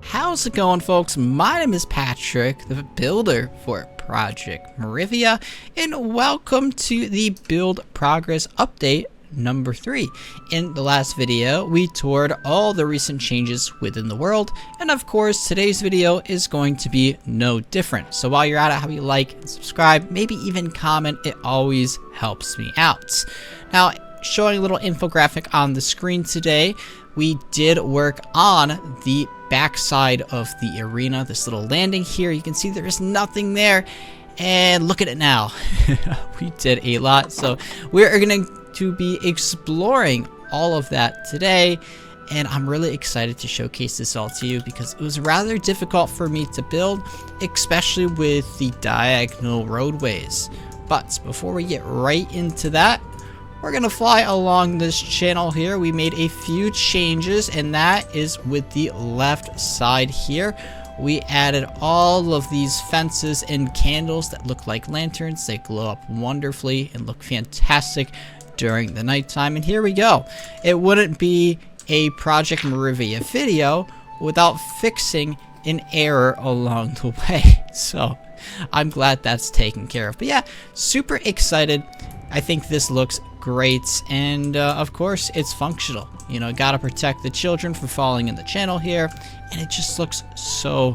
How's it going, folks? My name is Patrick, the builder for Project Morivvia, and welcome to the build progress update number 3. In the last video, we toured all the recent changes within the world, and of course, today's video is going to be no different. So while you're at it, how you like and subscribe, maybe even comment, it always helps me out. Now, showing a little infographic on the screen today, we did work on the backside of the arena, this little landing here. You can see there is nothing there, and look at it now. We did a lot, so we're going to be exploring all of that today, and I'm really excited to showcase this all to you because it was rather difficult for me to build, especially with the diagonal roadways. But before we get right into that, we're gonna fly along this channel here. We made a few changes, and that is with the left side here. We added all of these fences and candles that look like lanterns. They glow up wonderfully and look fantastic during the nighttime. And here we go. It wouldn't be a Project Morivvia video without fixing an error along the way. So I'm glad that's taken care of. But yeah, super excited. I think this looks great, and of course it's functional. You know, gotta protect the children from falling in the channel here, and it just looks so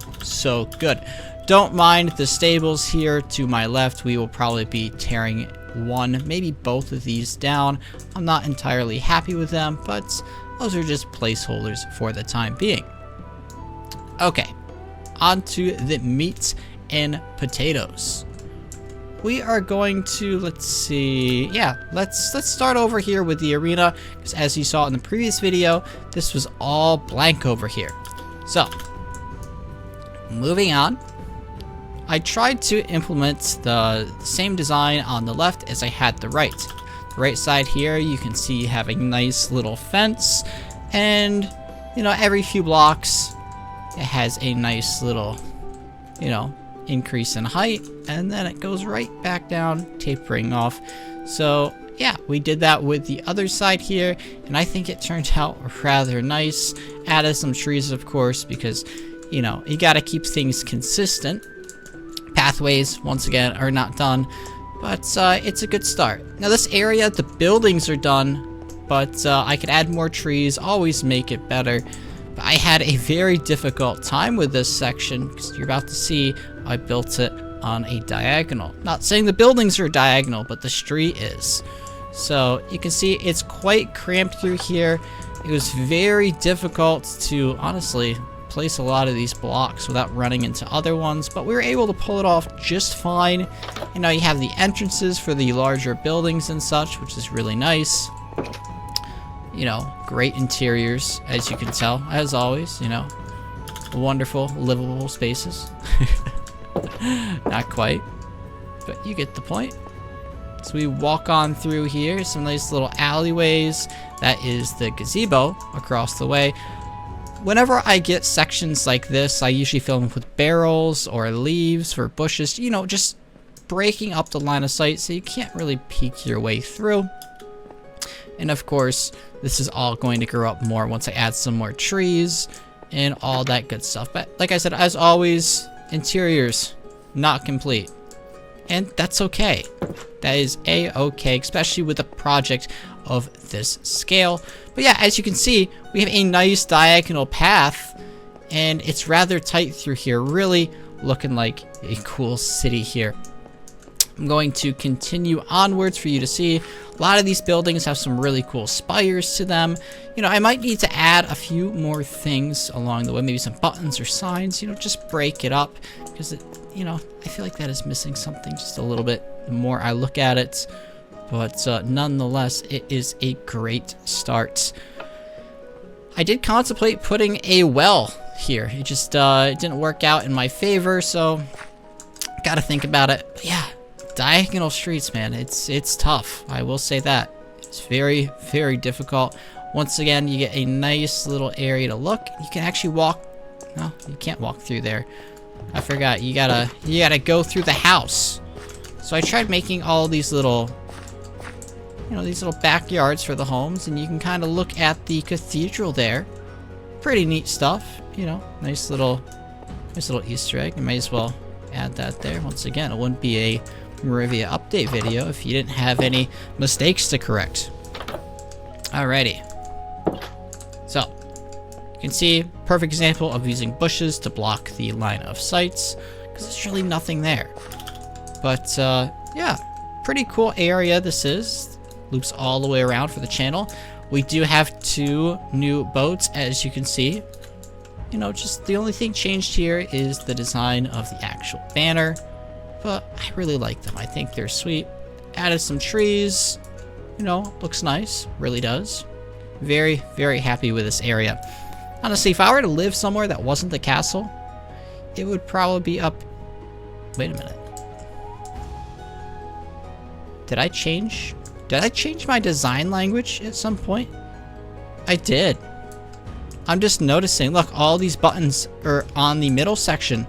good. Don't mind the stables here to my left. We will probably be tearing one, maybe both of these down. I'm not entirely happy with them, but those are just placeholders for the time being. Okay, on to the meat and potatoes. We are going to, let's see, yeah, let's start over here with the arena, because as you saw in the previous video, this was all blank over here. So, moving on, I tried to implement the same design on the left as I had the right. The right side here, you can see you have a nice little fence, and, you know, every few blocks, it has a nice little, you know, increase in height, and then it goes right back down, tapering off. So yeah, we did that with the other side here, and I think it turned out rather nice. Added some trees, of course, because, you know, you gotta keep things consistent. Pathways, once again, are not done, but it's a good start. Now this area, the buildings are done, but I could add more trees, always make it better. But I had a very difficult time with this section, because you're about to see I built it on a diagonal. Not saying the buildings are diagonal, but the street is. So you can see it's quite cramped through here. It was very difficult to honestly place a lot of these blocks without running into other ones, but we were able to pull it off just fine. You know, you have the entrances for the larger buildings and such, which is really nice. You know, great interiors, as you can tell, as always, you know, wonderful, livable spaces. Not quite, but you get the point. So we walk on through here, some nice little alleyways. That is the gazebo across the way. Whenever I get sections like this, I usually fill them with barrels or leaves or bushes, you know, just breaking up the line of sight so you can't really peek your way through. And of course, this is all going to grow up more once I add some more trees and all that good stuff. But like I said, as always, interiors not complete. And that's okay. That is a-okay, especially with a project of this scale. But yeah, as you can see, we have a nice diagonal path, and it's rather tight through here, really looking like a cool city here. I'm going to continue onwards for you to see. A lot of these buildings have some really cool spires to them. You know, I might need to add a few more things along the way, maybe some buttons or signs, you know, just break it up, because it, you know, I feel like that is missing something just a little bit the more I look at it. But nonetheless, it is a great start. I did contemplate putting a well here. It just it didn't work out in my favor, so gotta think about it. But yeah, diagonal streets, man, it's tough. I will say that. It's very, very difficult. Once again, you get a nice little area to look. You can actually walk. No, you can't walk through there. I forgot. You gotta go through the house. So I tried making all these little, you know, these little backyards for the homes, and you can kind of look at the cathedral there. pretty neat stuff, you know, nice little Easter egg. You might as well add that there. Once again, it wouldn't be a Morivvia update video if you didn't have any mistakes to correct. Alrighty. So, you can see, perfect example of using bushes to block the line of sights, because there's really nothing there. But, yeah, pretty cool area this is. Loops all the way around for the channel. We do have 2 new boats, as you can see. You know, just the only thing changed here is the design of the actual banner. But I really like them. I think they're sweet. Added some trees. You know, looks nice. Really does. Very, very happy with this area. Honestly, if I were to live somewhere that wasn't the castle, it would probably be up... Wait a minute. Did I change my design language at some point? I did. I'm just noticing, look, all these buttons are on the middle section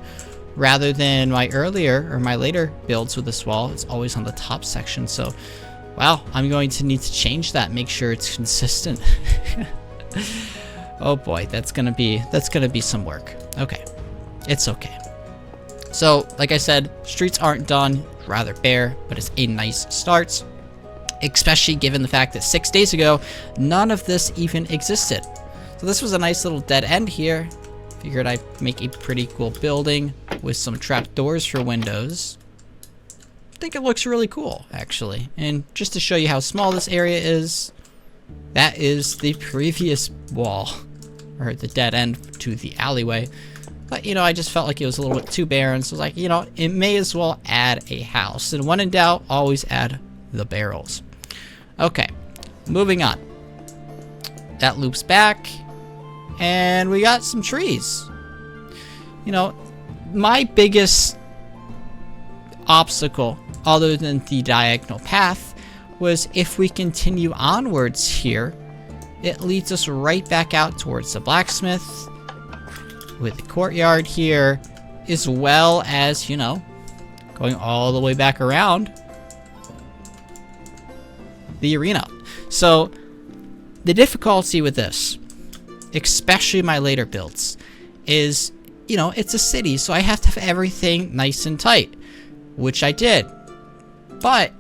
rather than my earlier or my later builds with this wall. It's always on the top section. So, wow, I'm going to need to change that, make sure it's consistent. Oh boy, that's gonna be some work. Okay, it's okay. So, like I said, streets aren't done, rather bare, but it's a nice start. Especially given the fact that 6 days ago, none of this even existed. So this was a nice little dead end here. Figured I'd make a pretty cool building with some trapdoors for windows. I think it looks really cool, actually. And just to show you how small this area is, that is the previous wall, or the dead end to the alleyway. But, you know, I just felt like it was a little bit too barren, so I was like, you know, it may as well add a house. And when in doubt, always add the barrels. Okay, moving on. That loops back, and we got some trees. You know, my biggest obstacle, other than the diagonal path, was if we continue onwards here, it leads us right back out towards the blacksmith, with the courtyard here, as well as, you know, going all the way back around the arena. So the difficulty with this, especially my later builds, is, you know, it's a city, so I have to have everything nice and tight, which I did. But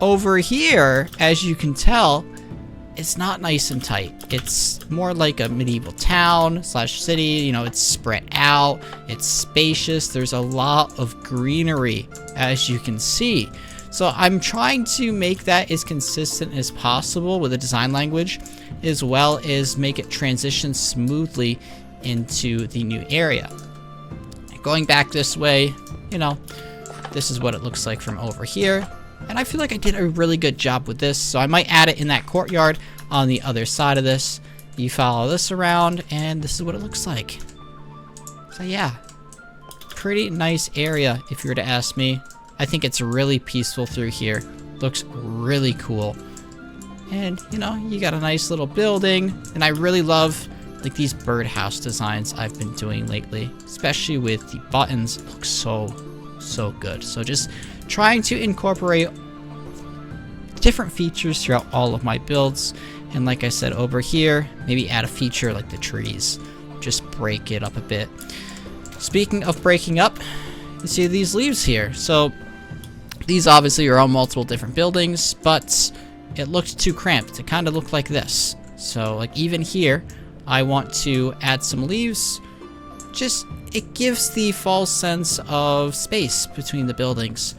over here, as you can tell, it's not nice and tight. It's more like a medieval town slash city. You know, it's spread out, it's spacious, there's a lot of greenery, as you can see. So I'm trying to make that as consistent as possible with the design language, as well as make it transition smoothly into the new area. Going back this way, you know, this is what it looks like from over here. And I feel like I did a really good job with this, so I might add it in that courtyard on the other side of this. You follow this around, and this is what it looks like. So yeah, pretty nice area if you were to ask me. I think it's really peaceful through here. Looks really cool. And, you know, you got a nice little building, and I really love like these birdhouse designs I've been doing lately, especially with the buttons. It looks so good. So just trying to incorporate different features throughout all of my builds. And like I said, over here, maybe add a feature like the trees. Just break it up a bit. Speaking of breaking up, you see these leaves here. So these obviously are on multiple different buildings, but it looked too cramped. It kind of looked like this. So like even here, I want to add some leaves. Just, it gives the false sense of space between the buildings.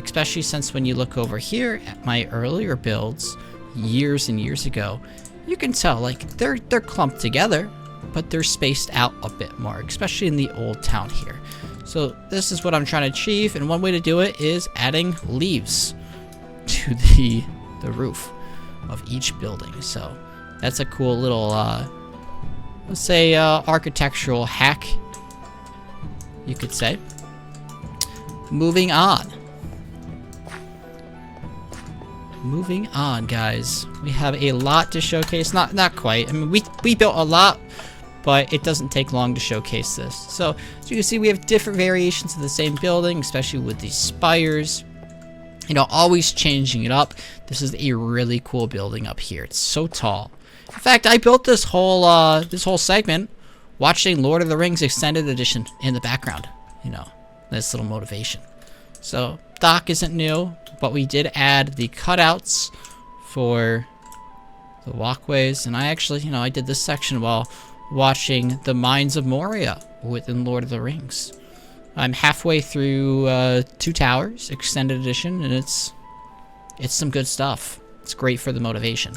Especially since when you look over here at my earlier builds, years and years ago, you can tell like they're clumped together, but they're spaced out a bit more, especially in the old town here. So this is what I'm trying to achieve, and one way to do it is adding leaves to the roof of each building. So that's a cool little, let's say, architectural hack, you could say. Moving on. Moving on, guys. We have a lot to showcase. Not quite. I mean, we built a lot, but it doesn't take long to showcase this. So, as you can see, we have different variations of the same building, especially with these spires. You know, always changing it up. This is a really cool building up here. It's so tall. In fact, I built this whole segment watching Lord of the Rings Extended Edition in the background. You know, nice little motivation. So, dock isn't new, but we did add the cutouts for the walkways. And I actually, you know, I did this section while watching the Mines of Moria within Lord of the Rings. I'm halfway through 2 Towers Extended Edition, and it's some good stuff. It's great for the motivation.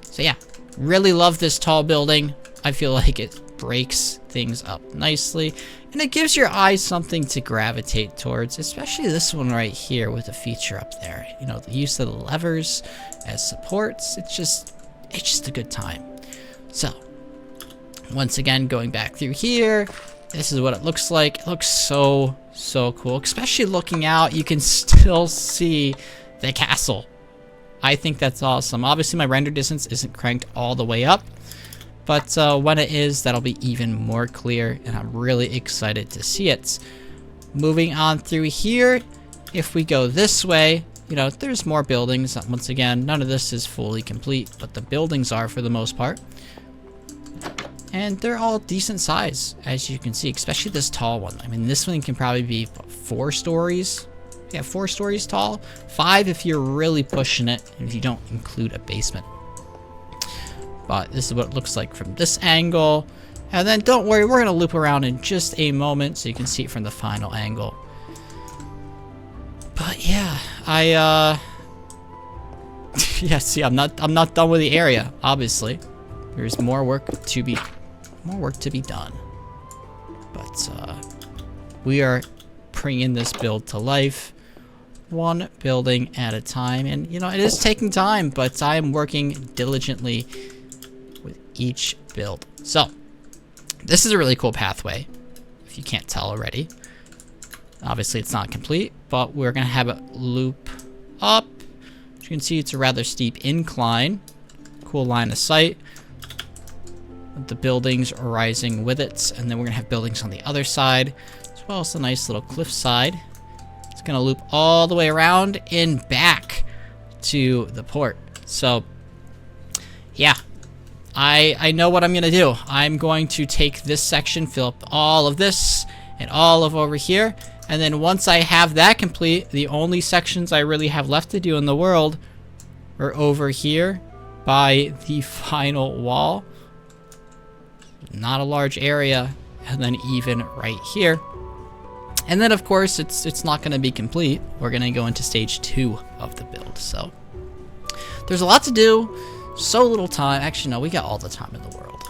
So yeah, really love this tall building. I feel like it breaks things up nicely, and it gives your eyes something to gravitate towards, especially this one right here with the feature up there. You know, the use of the levers as supports. It's just a good time. So, once again, going back through here, this is what it looks like. It looks so cool. Especially looking out, you can still see the castle. I think that's awesome. Obviously, my render distance isn't cranked all the way up, but when it is, that'll be even more clear, and I'm really excited to see it. Moving on through here, if we go this way, you know, there's more buildings. Once again, none of this is fully complete, but the buildings are for the most part. And they're all decent size, as you can see, especially this tall one. I mean, this one can probably be 4 stories. Yeah, 4 stories tall. 5 if you're really pushing it, and if you don't include a basement. But this is what it looks like from this angle. And then don't worry, we're gonna loop around in just a moment so you can see it from the final angle. But yeah, yeah, see, I'm not done with the area, obviously. There's more work to be done. But we are bringing this build to life, one building at a time. And you know, it is taking time, but I am working diligently with each build. So this is a really cool pathway, if you can't tell already. Obviously it's not complete, but we're gonna have it loop up. As you can see, it's a rather steep incline. Cool line of sight. The buildings are rising with it, and then we're gonna have buildings on the other side, as well as a nice little cliff side. It's gonna loop all the way around and back to the port. So yeah, I know what I'm gonna do. I'm going to take this section, fill up all of this and all of over here, and then once I have that complete, the only sections I really have left to do in the world are over here by the final wall. Not a large area, and then even right here. And then of course it's not going to be complete. We're going to go into stage 2 of the build. So there's a lot to do, so little time. Actually no, we got all the time in the world.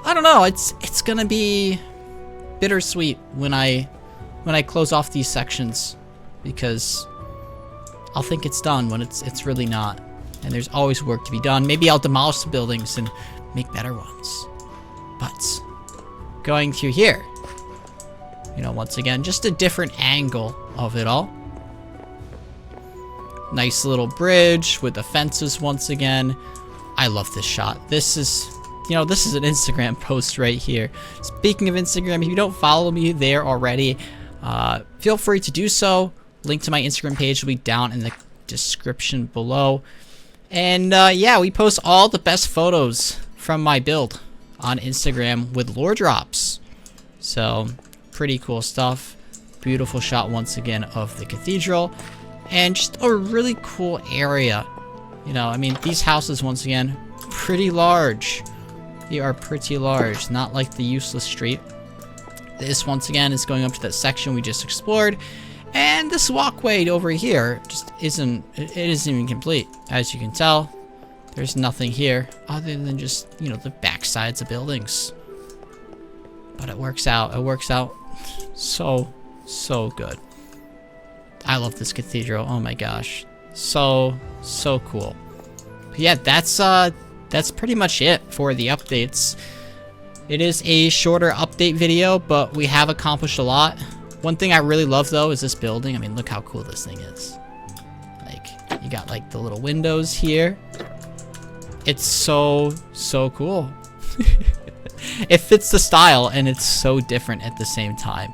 I don't know, it's going to be bittersweet when I close off these sections, because I'll think it's done when it's really not. And there's always work to be done. Maybe I'll demolish the buildings and make better ones. But going through here, you know, once again, just a different angle of it all. Nice little bridge with the fences once again. I love this shot. This is, you know, this is an Instagram post right here. Speaking of Instagram, if you don't follow me there already, feel free to do so. Link to my Instagram page will be down in the description below. And yeah, we post all the best photos from my build on Instagram with lore drops. So pretty cool stuff. Beautiful shot once again of the cathedral, and just a really cool area. You know, I mean, these houses once again pretty large. They are pretty large, not like the useless street. This once again is going up to that section we just explored, and this walkway over here just isn't even complete. As you can tell, there's nothing here other than just, you know, the back sides of buildings. But it works out. It works out so good. I love this cathedral. Oh my gosh. So cool. But yeah, that's pretty much it for the updates. It is a shorter update video, but we have accomplished a lot. One thing I really love though is this building. I mean, look how cool this thing is. Like, you got like the little windows here. It's so cool. It fits the style, and it's so different at the same time.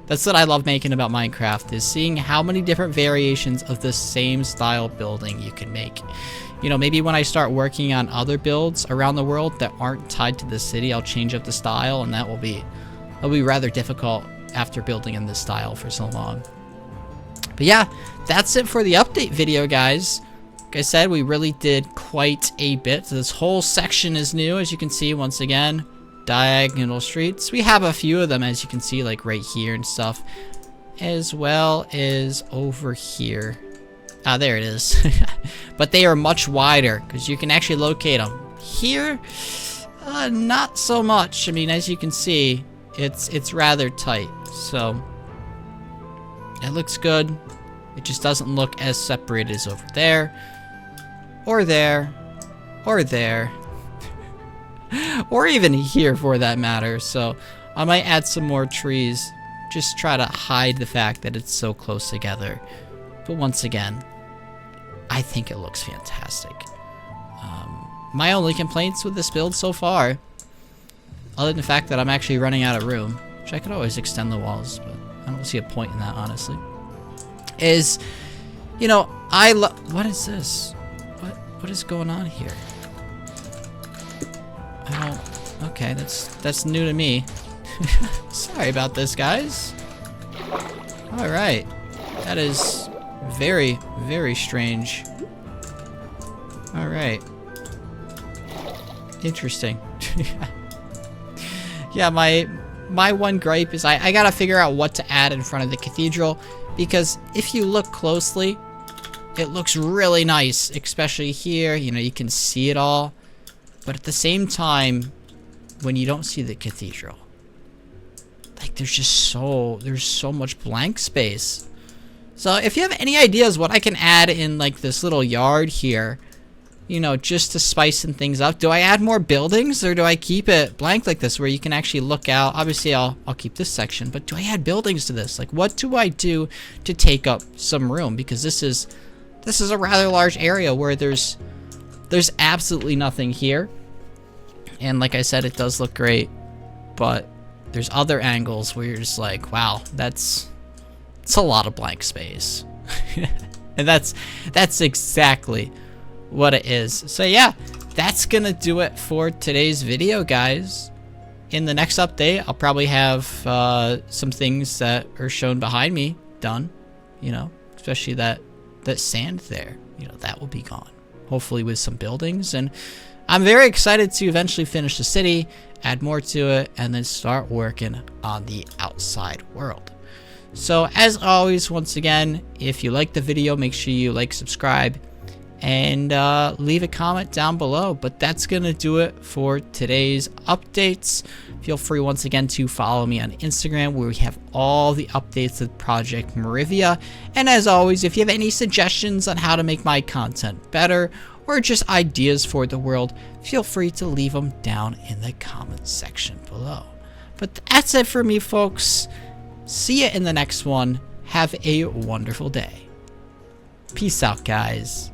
That's what I love making about Minecraft, is seeing how many different variations of the same style building you can make. You know, maybe when I start working on other builds around the world that aren't tied to the city, I'll change up the style, and that'll be rather difficult after building in this style for so long. But yeah, that's it for the update video, guys. Like I said, we really did quite a bit. This whole section is new, as you can see, once again. Diagonal streets. We have a few of them, as you can see, like right here and stuff, as well as over here. Ah, there it is. But they are much wider, because you can actually locate them. Here, not so much. I mean, as you can see, it's rather tight. So, it looks good. It just doesn't look as separated as over there. Or there. Or there. Or even here, for that matter. So I might add some more trees. Just try to hide the fact that it's so close together. But once again, I think it looks fantastic. My only complaints with this build so far, other than the fact that I'm actually running out of room, which I could always extend the walls, but I don't see a point in that, honestly, is, you know, what is this? What is going on here? Okay, that's new to me. Sorry about this, guys. Alright. That is very, very strange. Alright. Interesting. Yeah, my one gripe is I gotta figure out what to add in front of the cathedral, because if you look closely, it looks really nice, especially here. You know, you can see it all. But at the same time, when you don't see the cathedral, like there's so much blank space. So if you have any ideas what I can add in like this little yard here, you know, just to spice things up, do I add more buildings, or do I keep it blank like this where you can actually look out? Obviously I'll keep this section, but do I add buildings to this? Like, what do I do to take up some room? Because this is a rather large area where there's absolutely nothing here. And like I said, it does look great, but there's other angles where you're just like, wow, it's a lot of blank space. And that's exactly what it is. So yeah, that's gonna do it for today's video, guys. In the next update, I'll probably have some things that are shown behind me done, you know, especially that sand there, you know, that will be gone, hopefully with some buildings. And I'm very excited to eventually finish the city, add more to it, and then start working on the outside world. So as always, once again, if you like the video, make sure you like, subscribe, and leave a comment down below. But that's gonna do it for today's updates. Feel free once again to follow me on Instagram, where we have all the updates of Project Morivvia. And as always, if you have any suggestions on how to make my content better, or just ideas for the world, feel free to leave them down in the comments section below. But that's it for me, folks. See you in the next one. Have a wonderful day. Peace out, guys.